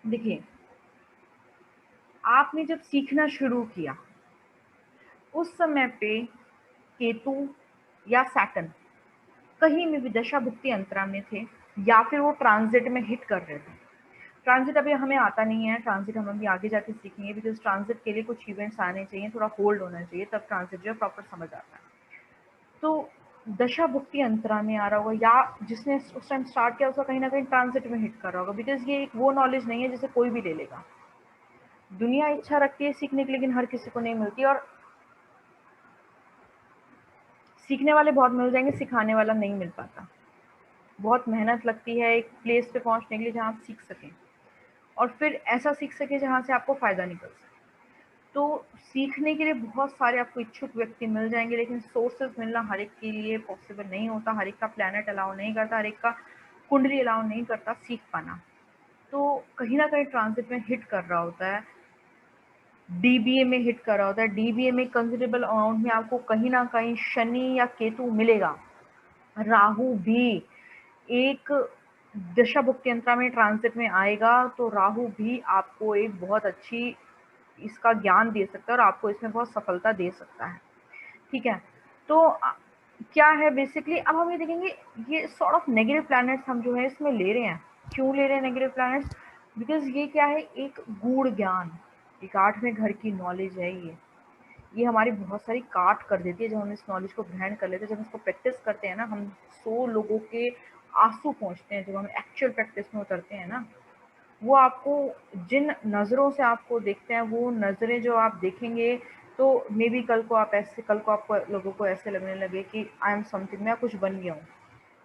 देखिए, आपने जब सीखना शुरू किया, उस समय पे केतु या सैटर्न कहीं में भी दशा भुक्ति अंतरा में थे, या फिर वो ट्रांजिट में हिट कर रहे थे। ट्रांजिट अभी हमें आता नहीं है, ट्रांजिट हम अभी आगे जाके सीखेंगे, बिकॉज ट्रांजिट के लिए कुछ इवेंट्स आने चाहिए, थोड़ा होल्ड होना चाहिए, तब ट्रांजिट जो है प्रॉपर समझ आता है। तो दशा भुक्ति अंतरा में आ रहा होगा, या जिसने उस टाइम स्टार्ट किया उसका कहीं ना कहीं ट्रांजिट में हिट कर रहा होगा, बिकॉज ये एक वो नॉलेज नहीं है जिसे कोई भी ले लेगा। दुनिया इच्छा रखती है सीखने की, लेकिन हर किसी को नहीं मिलती, और सीखने वाले बहुत मिल जाएंगे, सिखाने वाला नहीं मिल पाता। बहुत मेहनत लगती है एक प्लेस पे पहुंचने के लिए जहाँ आप सीख सकें, और फिर ऐसा सीख सके जहाँ से आपको फ़ायदा निकल सके। तो सीखने के लिए बहुत सारे आपको इच्छुक व्यक्ति मिल जाएंगे, लेकिन सोर्सेज मिलना हर एक के लिए पॉसिबल नहीं होता, हर एक का प्लैनेट अलाउ नहीं करता, हर एक का कुंडली अलाउ नहीं करता सीख पाना। तो कहीं ना कहीं ट्रांजिट में हिट कर रहा होता है, डीबीए में हिट कर रहा होता है। डीबीए में कंसिडरेबल अमाउंट में आपको कहीं ना कहीं शनि या केतु मिलेगा। राहु भी एक दशा भुक्ति यंत्रा में ट्रांजिट में आएगा, तो राहु भी आपको एक बहुत अच्छी इसका ज्ञान दे सकता है और आपको इसमें बहुत सफलता दे सकता है। ठीक है, तो क्या है बेसिकली, अब हम ये देखेंगे, ये सॉर्ट ऑफ नेगेटिव प्लैनेट्स हम जो है इसमें ले रहे हैं। क्यों ले रहे हैं नेगेटिव प्लैनेट्स? बिकॉज ये क्या है, एक गूढ़ ज्ञान, एक 8वें घर की नॉलेज है। ये हमारी बहुत सारी काट कर देती है जब हम इस नॉलेज को ग्रहण कर लेते हैं। जब इसको प्रैक्टिस करते हैं ना, हम 100 लोगों के आंसू पहुंचते हैं जब हम एक्चुअल प्रैक्टिस में उतरते हैं ना। वो आपको जिन नज़रों से आपको देखते हैं, वो नज़रें जो आप देखेंगे, तो मे बी कल को आपको लोगों को ऐसे लगने लगे कि आई एम समथिंग, मैं कुछ बन गया हूँ।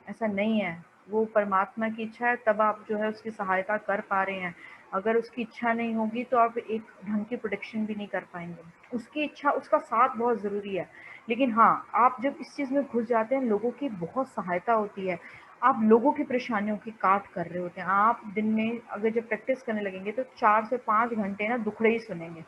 ऐसा नहीं है, वो परमात्मा की इच्छा है, तब आप जो है उसकी सहायता कर पा रहे हैं। अगर उसकी इच्छा नहीं होगी तो आप एक ढंग की प्रोटेक्शन भी नहीं कर पाएंगे। उसकी इच्छा, उसका साथ बहुत ज़रूरी है, लेकिन हाँ, आप जब इस चीज़ में घुस जाते हैं, लोगों की बहुत सहायता होती है। आप लोगों की परेशानियों की काट कर रहे होते हैं। आप दिन में अगर जब प्रैक्टिस करने लगेंगे तो 4 से 5 घंटे ना दुखड़े ही सुनेंगे।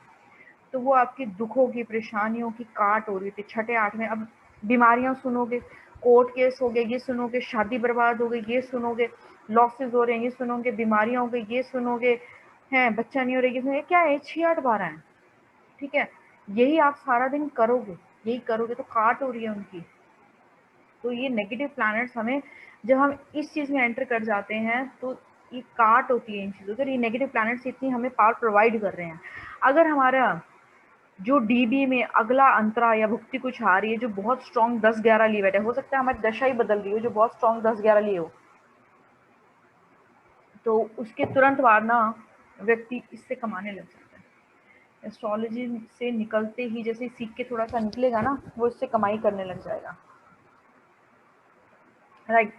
तो वो आपकी दुखों की, परेशानियों की काट हो रही थी। छठे आठवें, अब बीमारियां सुनोगे, कोर्ट केस हो गए ये सुनोगे, शादी बर्बाद हो गई ये सुनोगे, लॉसेस हो रहे हैं ये सुनोगे, बीमारियां हो गई ये सुनोगे, हैं बच्चा नहीं हो रहा ये सुनोगे। क्या है, 6 8 12 है। ठीक है, यही आप सारा दिन करोगे, यही करोगे, तो काट हो रही है उनकी। तो ये नेगेटिव प्लैनेट्स हमें, जब हम इस चीज़ में एंटर कर जाते हैं, तो ये काट होती है इन चीज़ों की। ये नेगेटिव प्लैनेट्स इतनी हमें पावर प्रोवाइड कर रहे हैं। अगर हमारा जो डीबी में अगला अंतरा या भुक्ति कुछ आ रही है जो बहुत स्ट्रॉन्ग 10 11 लिए बैठे, हो सकता है हमारी दशा ही बदल रही हो जो बहुत स्ट्रॉन्ग 10 11 लिए हो, तो उसके तुरंत बाद ना व्यक्ति इससे कमाने लग जाता है। एस्ट्रोलॉजी से निकलते ही, जैसे सीख के थोड़ा सा निकलेगा ना, वो इससे कमाई करने लग जाएगा। राइट,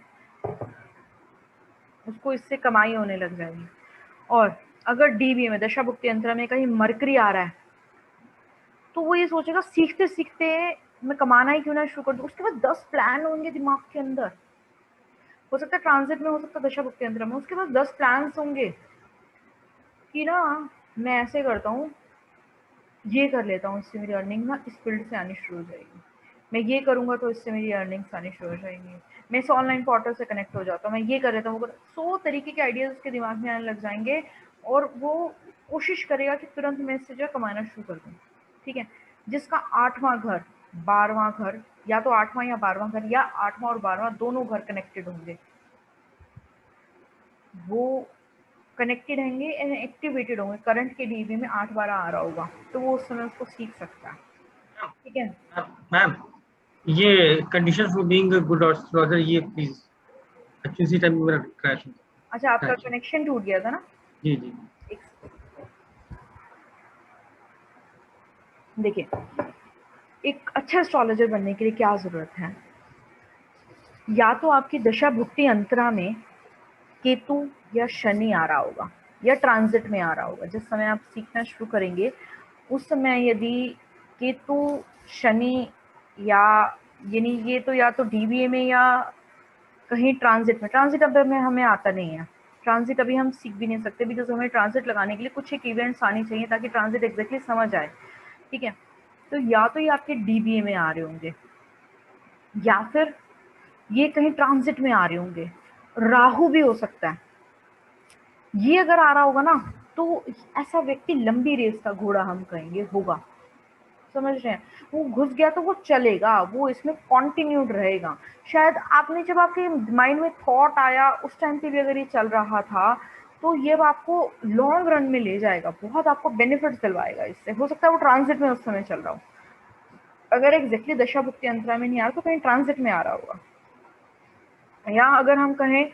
उसको इससे कमाई होने लग जाएगी। और अगर डीबी में दशा भुक्ति अंतरा में कहीं मरकरी आ रहा है, तो वो ये सोचेगा सीखते सीखते मैं कमाना ही क्यों ना शुरू कर दूं। उसके बाद 10 प्लान होंगे दिमाग के अंदर। हो सकता है ट्रांजिट में, हो सकता है दशा भुक्ति अंतरा में, उसके पास 10 प्लान होंगे कि ना मैं ऐसे करता हूँ, ये कर लेता हूँ, इससे मेरी अर्निंग ना इस फील्ड से आनी शुरू हो जाएगी, मैं ये करूँगा तो इससे मेरी अर्निंग्स आनी शुरू हो जाएंगी, मैं इस ऑनलाइन पोर्टल से कनेक्ट हो जाता हूँ, मैं ये कर लेता हूँ। 100 तरीके के आइडियाज़ उसके दिमाग में आने लग जाएंगे, और वो कोशिश करेगा कि तुरंत मैं इससे जो है कमाना शुरू कर दूँ। ठीक है, जिसका 8वां घर, 12वां घर, या तो 8वां या 12वां घर, या 8वां और 12वां दोनों घर कनेक्टेड होंगे, वो कनेक्टेड रहेंगे एंड एक्टिवेटेड होंगे। करंट के डीबी में 8 12 आ रहा होगा, तो वो उस समय उसको सीख सकता है। ठीक है मैम, ये condition for being a good astrologer, ये प्लीज एक्चुअली इसी टाइम मेरा क्रैश हो अच्छा, आपका गया। कनेक्शन टूट गया था ना? जी जी। देखिए, एक अच्छा एस्ट्रोलॉजर बनने के लिए क्या ज़रूरत है? या तो आपकी दशा भुक्ति अंतरा में केतु या शनि आ रहा होगा, या ट्रांजिट में आ रहा होगा। जिस समय आप सीखना शुरू करेंगे, उस समय यदि केतु, शनि, या यानी ये तो या तो डीबीए में या कहीं ट्रांजिट में। ट्रांजिट अब में हमें आता नहीं है, ट्रांजिट अभी हम सीख भी नहीं सकते, बिकॉज हमें ट्रांजिट लगाने के लिए कुछ एक इवेंट्स आनी चाहिए ताकि ट्रांजिट एग्जैक्टली समझ आए। ठीक है, तो या तो ये आपके डीबीए में आ रहे होंगे, या फिर ये कहीं ट्रांजिट में आ रहे होंगे। राहु भी हो सकता है। ये अगर आ रहा होगा ना, तो ऐसा व्यक्ति लंबी रेस का घोड़ा हम कहेंगे होगा, समझ रहे हैं। वो घुस गया तो वो चलेगा, वो इसमें कॉन्टिन्यूड रहेगा। शायद आपने जब आपके माइंड में थॉट आया उस टाइम पे भी अगर ये चल रहा था तो ये आपको लॉन्ग रन में ले जाएगा, बहुत आपको बेनिफिट्स दिलवाएगा इससे। हो सकता है वो ट्रांजिट में उस समय चल रहा हो, अगर एग्जैक्टली दशा भुक्ति अंतरा में नहीं आ रहा तो कहीं ट्रांजिट में आ रहा होगा। या अगर हम कहें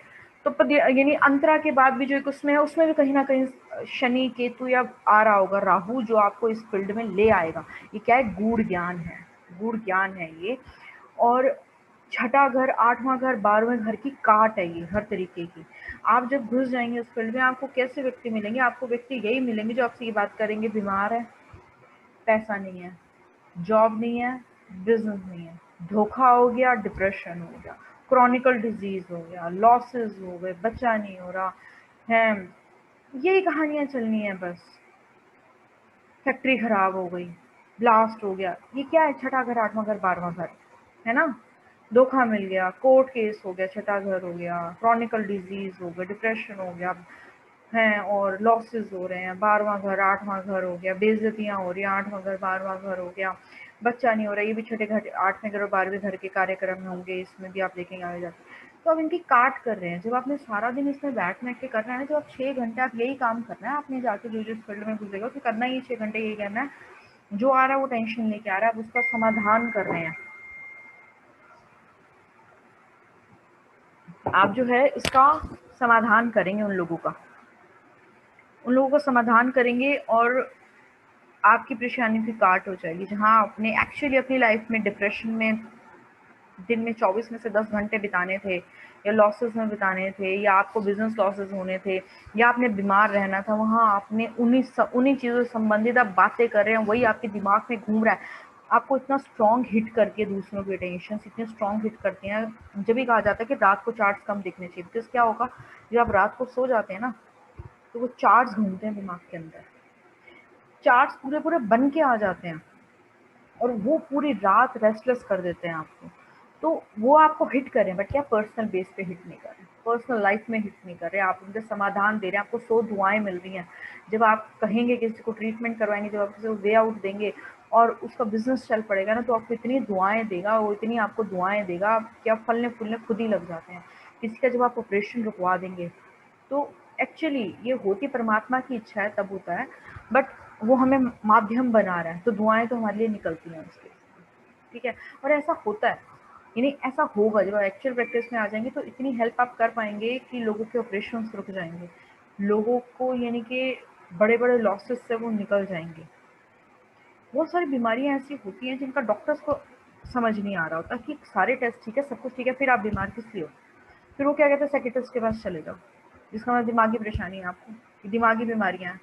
तो यानी अंतरा के बाद भी जो एक उसमें है, उसमें भी कहीं ना कहीं शनि केतु या आ रहा होगा, राहु, जो आपको इस फील्ड में ले आएगा। ये क्या है, गूढ़ ज्ञान है, गूढ़ ज्ञान है ये। और छठा घर, आठवां घर, 12वें घर की काट है ये हर तरीके की। आप जब घुस जाएंगे उस फील्ड में, आपको कैसे व्यक्ति मिलेंगे? आपको व्यक्ति यही मिलेंगे जो आपसे ये बात करेंगे, बीमार है, पैसा नहीं है, जॉब नहीं है, बिजनेस नहीं है, धोखा हो गया, डिप्रेशन हो गया, क्रॉनिकल डिजीज हो गया, लॉसेस हो गए, बच्चा नहीं हो रहा है, यही कहानियां चलनी है बस। फैक्ट्री खराब हो गई, ब्लास्ट हो गया, ये क्या है, छठा घर, आठवां घर, 12वां घर है ना। धोखा मिल गया, कोर्ट केस हो गया, छठा घर हो गया, क्रॉनिकल डिजीज हो गया, डिप्रेशन हो गया हैं, और लॉसेस हो रहे हैं, 12वां घर, 8वां घर हो गया, बेइज्जतियां हो रही हैं, 8वां घर, 12वां घर हो गया, बच्चा नहीं हो रहा, ये भी छठे घर, 8वें घर और 12वें घर के कार्यक्रम में होंगे, इसमें भी आप देखेंगे आगे जाके। तो अब इनकी काट कर रहे हैं। जब आपने सारा दिन इसमें बैठ के करना है ना, जब आप 6 घंटे आप यही काम करना है, आपने जाके जो जिस फील्ड में घुसेगा उसमें करना ही 6 घंटे यही करना है। जो आ रहा है वो टेंशन लेके आ रहा है, आप उसका समाधान कर रहे हैं। आप जो है इसका समाधान करेंगे, उन लोगों का समाधान करेंगे, और आपकी परेशानी की काट हो जाएगी। जहाँ आपने एक्चुअली अपनी लाइफ में डिप्रेशन में दिन में 24 में से 10 घंटे बिताने थे, या लॉसेस में बिताने थे, या आपको बिजनेस लॉसेस होने थे, या आपने बीमार रहना था, वहाँ आपने उन्हीं चीज़ों से संबंधित आप बातें कर रहे हैं, वही आपके दिमाग में घूम रहा है। आपको इतना स्ट्रॉन्ग हिट करके दूसरों के टेंशन इतने स्ट्रॉन्ग हिट करते हैं। जब भी कहा जाता है कि रात को चार्ट्स कम दिखने चाहिए, बिकॉज क्या होगा, जब आप रात को सो जाते हैं ना तो वो चार्ट्स घूमते हैं दिमाग के अंदर, चार्ट्स पूरे पूरे बन के आ जाते हैं, और वो पूरी रात रेस्टलेस कर देते हैं आपको। तो वो आपको हिट कर रहे हैं, बट क्या पर्सनल बेस पे हिट नहीं कर रहे, पर्सनल लाइफ में हिट नहीं कर रहे, आप उनके समाधान दे रहे हैं, आपको 100 दुआएं मिल रही हैं। जब आप कहेंगे किसी को ट्रीटमेंट करवाएंगे, जब आप किसी को वे आउट देंगे और उसका बिजनेस चल पड़ेगा ना, तो आपको इतनी दुआएं देगा, वो इतनी आपको दुआएं देगा, क्या फलने फूलने खुद ही लग जाते हैं। किसी का जब आप ऑपरेशन रुकवा देंगे, तो एक्चुअली ये होती परमात्मा की इच्छा है तब होता है, बट वो हमें माध्यम बना रहा है, तो दुआएं तो हमारे लिए निकलती हैं उसके, ठीक है। और ऐसा होता है, यानी ऐसा होगा, जब आप एक्चुअल प्रैक्टिस में आ जाएंगे तो इतनी हेल्प आप कर पाएंगे कि लोगों के ऑपरेशन रुक जाएंगे, लोगों को यानी कि बड़े बड़े लॉसेस से वो निकल जाएंगे। बहुत सारी बीमारियां ऐसी होती हैं जिनका डॉक्टर्स को समझ नहीं आ रहा होता कि सारे टेस्ट ठीक है, सब कुछ ठीक है, फिर आप बीमार किस लिए हो। फिर वो क्या कहते हैं, साइकियाट्रिस्ट के पास चले जाओ, जिसका मतलब दिमागी परेशानी है आपको, ये दिमागी बीमारियां हैं।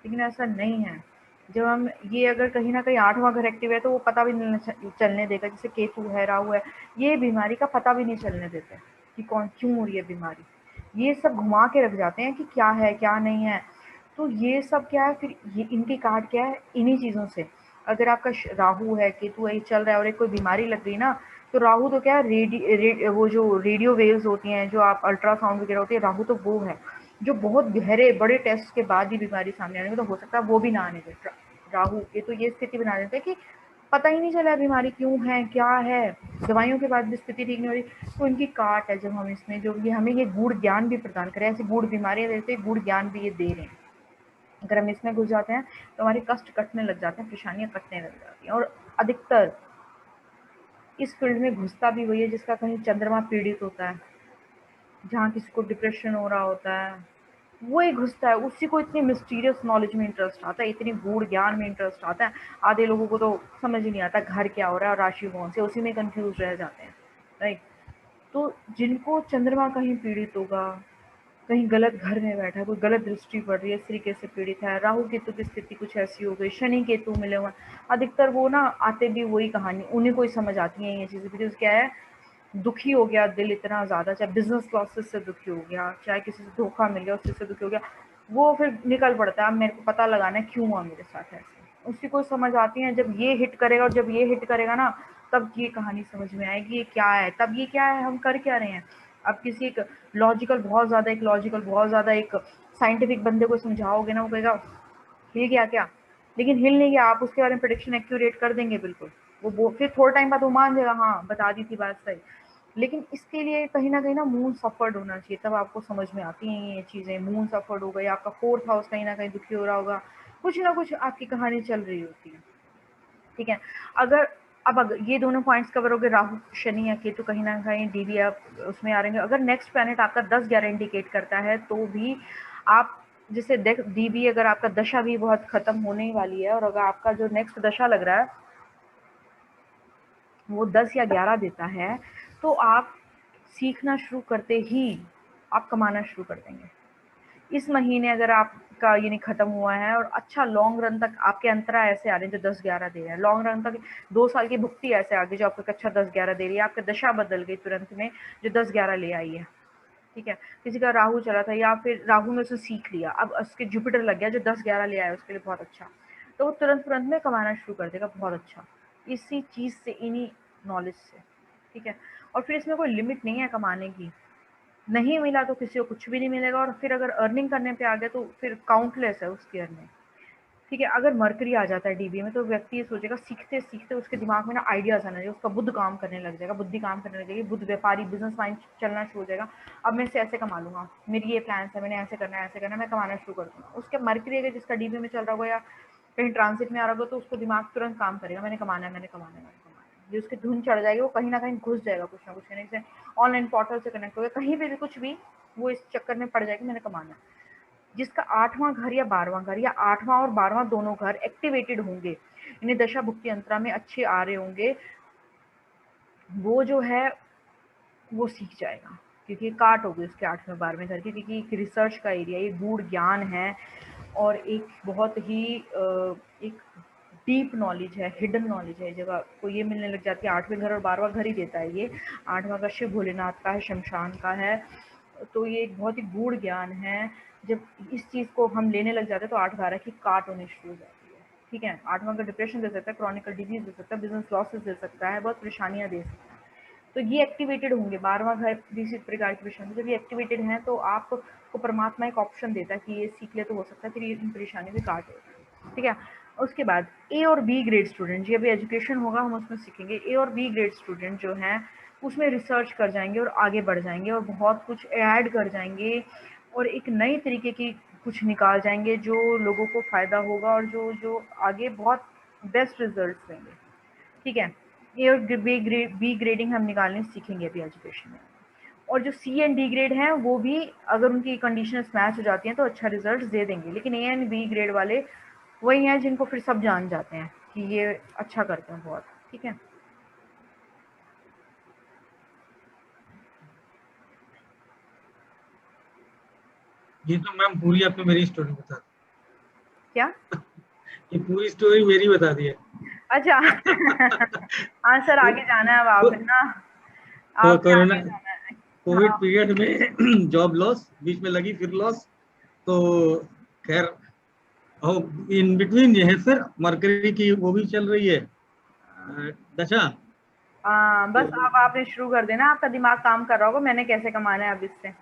लेकिन ऐसा नहीं है। जब हम ये अगर कहीं ना कहीं 8वां घर एक्टिव है तो वो पता भी नहीं चलने देगा, जैसे केतु है, राहु है, ये बीमारी का पता भी नहीं चलने देते कि कौन क्यों हो रही है बीमारी। ये सब घुमा के रख जाते हैं कि क्या है क्या नहीं है। तो ये सब क्या है, फिर ये इनकी काट क्या है, इन्हीं चीज़ों से। अगर आपका राहु है, केतु है, चल रहा है और एक कोई बीमारी लग गई ना, तो राहु तो क्या है, वो जो रेडियो वेव्स होती हैं, जो आप अल्ट्रासाउंड वगैरह होती है, राहु तो वो है जो बहुत गहरे बड़े टेस्ट के बाद ही बीमारी सामने आने में, तो हो सकता है वो भी ना आने दे। राहु के तो ये स्थिति बना देते हैं कि पता ही नहीं चला बीमारी क्यों है, क्या है, दवाइयों के बाद भी स्थिति ठीक नहीं हो रही। तो इनकी काट है, जब हम इसमें जो ये हमें ये गूढ़ ज्ञान भी प्रदान करें, ऐसी गूढ़ बीमारियां देते हैं, गूढ़ ज्ञान भी ये दे रहे हैं। अगर हम इसमें घुस जाते हैं तो हमारे कष्ट कटने लग जाते हैं, परेशानियां कटने लग जाती हैं। और अधिकतर इस फील्ड में घुसता भी वही है जिसका कहीं चंद्रमा पीड़ित होता है, जहाँ किसी को डिप्रेशन हो रहा होता है, वो ही घुसता है। उसी को इतनी मिस्टीरियस नॉलेज में इंटरेस्ट आता है, इतनी गूढ़ ज्ञान में इंटरेस्ट आता है। आधे लोगों को तो समझ ही नहीं आता घर क्या हो रहा है और राशि कौन से, उसी में कंफ्यूज रह जाते हैं, राइट। तो जिनको चंद्रमा कहीं पीड़ित होगा, कहीं गलत घर में बैठा है, कोई गलत दृष्टि पड़ रही है, इस तरीके से पीड़ित है, राहु केतु की स्थिति कुछ ऐसी हो गई, शनि केतु मिले हुए, अधिकतर वो ना आते भी वही कहानी, उन्हीं को ही समझ आती है ये चीज़ें। बिकॉज क्या है, दुखी हो गया दिल इतना ज़्यादा, चाहे बिजनेस लॉसेस से दुखी हो गया, चाहे किसी से धोखा मिल गया उस चीज़ से दुखी हो गया, वो फिर निकल पड़ता है, अब मेरे को पता लगाना है क्यों हुआ मेरे साथ ऐसे। उसी को समझ आती है। जब ये हिट करेगा, और जब ये हिट करेगा ना, तब ये कहानी समझ में आएगी ये क्या है, तब ये क्या है, हम कर क्या रहे हैं। आप किसी एक लॉजिकल बहुत ज़्यादा एक साइंटिफिक बंदे को समझाओगे ना, वो कहेगा हिल गया क्या, लेकिन हिल नहीं गया, आप उसके बारे में प्रेडिक्शन एक्यूरेट कर देंगे बिल्कुल, वो फिर थोड़ा टाइम बाद वो मान जाएगा, हाँ बता दी थी बात सही। लेकिन इसके लिए कहीं ना मून सफर्ड होना चाहिए, तब आपको समझ में आती हैं ये चीज़ें। मून सफर्ड हो गई, आपका 4th हाउस कहीं ना कहीं दुखी हो रहा होगा, कुछ ना कुछ आपकी कहानी चल रही होती है, ठीक है। अगर ये दोनों पॉइंट्स कवर हो गए, राहु शनि या केतु कहीं ना कहीं डीवी आप उसमें आ रहे हैं। अगर नेक्स्ट प्लैनेट आपका 10-11 इंडिकेट करता है तो भी आप जैसे डीवी, अगर आपका दशा भी बहुत खत्म होने वाली है और अगर आपका जो नेक्स्ट दशा लग रहा है वो 10 या 11 देता है, तो आप सीखना शुरू करते ही आप कमाना शुरू कर देंगे। इस महीने अगर आपका ये नहीं खत्म हुआ है और अच्छा लॉन्ग रन तक आपके अंतरा ऐसे आ रहे हैं जो 10-11 दे रहे हैं, लॉन्ग रन तक 2 साल की भुगती ऐसे आ गई जो आपको अच्छा 10-11 दे रही है, आपका दशा बदल गई तुरंत में जो 10-11 ले आई है, ठीक है। किसी का राहु चला था या फिर राहु में उसने सीख लिया, अब उसके जुपिटर लग गया जो 10-11 ले आया उसके लिए बहुत अच्छा, तो वो तुरंत में कमाना शुरू कर देगा बहुत अच्छा, इसी चीज़ से, इन्हीं नॉलेज से, ठीक है। और फिर इसमें कोई लिमिट नहीं है कमाने की, नहीं मिला तो किसी को कुछ भी नहीं मिलेगा, और फिर अगर अर्निंग करने पे आ गया तो फिर काउंटलेस है उसकी अर्निंग, ठीक है। अगर मरकरी आ जाता है डीबी में तो व्यक्ति ये सोचेगा, सीखते सीखते उसके दिमाग में ना आइडियाज आना चाहिए, उसका बुद्ध काम करने लग जाएगा, बुद्धि काम करने लग जाएगी, बुद्ध व्यापारी बिजनेस माइंड चलना शुरू हो जाएगा। अब मैं इसे ऐसे कमा लूंगा, मेरी ये प्लान है, मैंने ऐसे करना है, ऐसे करना है, मैं कमाना शुरू कर दूंगा। उसके मरकरी अगर जिसका डीबी में चल रहा होगा या कहीं ट्रांसिट में आ रहा होगा तो उसको दिमाग तुरंत काम करेगा, मैंने कमाना है, मैंने कमाना है, मैंने कमाना है। ये उसकी धुन चढ़ जाएगी, वो कहीं ना कहीं घुस जाएगा कुछ ना कुछ, यानी से ऑनलाइन पोर्टल से कनेक्ट हो गया, कहीं पे भी कुछ भी वो इस चक्कर में पड़ जाएगी, मैंने कमाना है। जिसका 8वां घर या 12वां घर या 8वां और 12वां दोनों घर एक्टिवेटेड होंगे, इन्हें दशा भुक्ति अंतरा में अच्छे आ रहे होंगे, वो जो है वो सीख जाएगा, क्योंकि काट होगी उसके 8वें 12वें घर की, क्योंकि एक रिसर्च का एरिया, ये गूढ़ ज्ञान है और एक बहुत ही एक डीप नॉलेज है, हिडन नॉलेज है। जगह को ये मिलने लग जाती है, 8वें घर और 12वां घर ही देता है ये, 8वां का शिव भोलेनाथ का है, शमशान का है, तो ये एक बहुत ही गूढ़ ज्ञान है। जब इस चीज़ को हम लेने लग जाते हैं तो 8-12 की काट होनी शुरू हो जाती है, ठीक है। 8वां का डिप्रेशन दे सकता है, क्रॉनिकल डिजीज दे सकता है, बिजनेस लॉसेस दे सकता है, बहुत परेशानियां दे सकता है। तो ये एक्टिवेटेड होंगे, 12वां घर किसी प्रकार की परेशानी, जब ये एक्टिवेटेड हैं तो आपको परमात्मा एक ऑप्शन देता है कि ये सीख ले तो हो सकता है फिर ये इन परेशानियों से काट हो, ठीक है। उसके बाद ए और बी ग्रेड स्टूडेंट, ये अभी एजुकेशन होगा हम उसमें सीखेंगे। ए और बी ग्रेड स्टूडेंट जो हैं उसमें रिसर्च कर जाएंगे और आगे बढ़ जाएंगे और बहुत कुछ ऐड कर जाएंगे और एक नई तरीके की कुछ निकाल जाएंगे जो लोगों को फ़ायदा होगा और जो जो आगे बहुत बेस्ट रिजल्ट्स देंगे, ठीक है। ए और बी ग्रेडिंग हम निकालने सीखेंगे अभी एजुकेशन में। और जो सी एंड डी ग्रेड हैं वो भी अगर उनकी कंडीशंस मैच हो जाती हैं तो अच्छा रिजल्ट दे देंगे, लेकिन ए एंड बी ग्रेड वाले वही हैं जिनको फिर सब जान जाते हैं कि ये अच्छा करते हैं बहुत, ठीक है। ये तो मैम पूरी आपने मेरी स्टोरी बता दी, क्या? ये पूरी स्टोरी मेरी बता दी है। अच्छा हाँ सर, आगे जाना है अब आप, है ना, आपने कोरोना आगे जाना है। कोविड हाँ पीरियड में जॉब लॉस, बीच में लगी फिर लॉस, तो खैर इन बिटवीन जो है फिर मरकरी की वो भी चल रही है दशा। हाँ, तो बस अब आपने शुरू कर देना, आपका दिमाग काम कर रहा होगा मैंने कैसे कमाना है अब इससे।